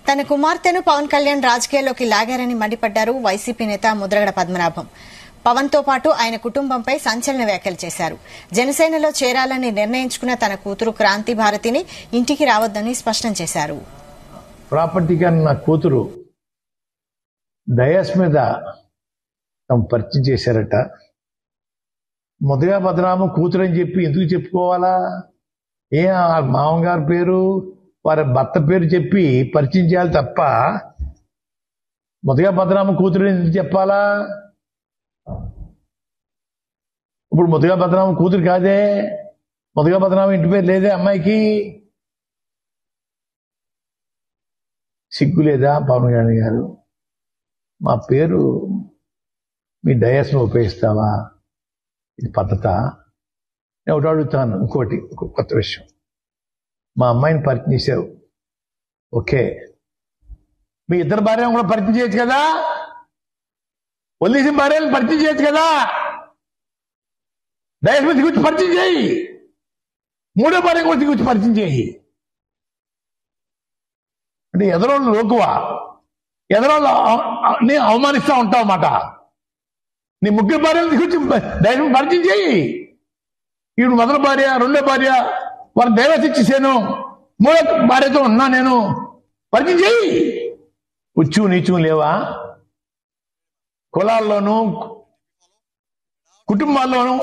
తన కుమార్తెను పవన్ కళ్యాణ్ రాజకీయాల్లోకి లాగారని మండిపడ్డారు వైసీపీ నేత ముద్రగడ పద్మనాభం. పవన్ తో పాటు ఆయన కుటుంబంపై సంచలన వ్యాఖ్యలు చేశారు. జనసేనలో చేరాలని నిర్ణయించుకున్న తన కూతురు క్రాంతి భారతిని ఇంటికి రావద్దని స్పష్టం చేశారు. ప్రాపర్టీ కన్నా కూతురు డయాస్ మీద తమ పరిచయం చేశారట. ముద్రగడ పద్మనాభం కూతురు అని చెప్పి ఎందుకు చెప్పుకోవాలా? మామగారి పేరు వారి భర్త పేరు చెప్పి పరిచయం చేయాలి తప్ప ముద్రగడ పద్మనాభం కూతురు ఎందుకు చెప్పాలా? ఇప్పుడు ముద్రగడ పద్మనాభం కూతురు కాదే, ముద్రగడ పద్మనాభం ఇంటి పేరు లేదే అమ్మాయికి. సిగ్గు లేదా పవన్ కళ్యాణ్ గారు? మా పేరు మీ డయాస్ను ఉపయోగిస్తావా? ఇది పద్ధత? నేను ఒకటి అడుగుతాను, ఇంకోటి కొత్త విషయం. మా అమ్మాయిని పరిచయం చేసావు, ఓకే, మీ ఇద్దరు భార్యను కూడా పరిచయం చేయొచ్చు కదా, వదిలేసిన భార్యను పరిచయం చేయొచ్చు కదా, డయాస్ మీద గురించి పరిచయం చేయి, మూడో భార్య కూడా గురించి పరిచయం చేయి. అంటే ఎదరోళ్ళు లోకువా, ఎదరోళ్ళు నేను అవమానిస్తూ ఉంటావు అన్నమాట. నీ ముగ్గురు భార్యను గురించి డయాస్ పరిచయం చేయి. ఈడు మొదటి భార్య, రెండో భార్య వాళ్ళని డైవర్స్ ఇచ్చేసాను, మూడో భార్యతో ఉన్నా నేను, పరిచయం చేయి. ఉచ్చు నీచు లేవా? కులాల్లోనూ కుటుంబాల్లోనూ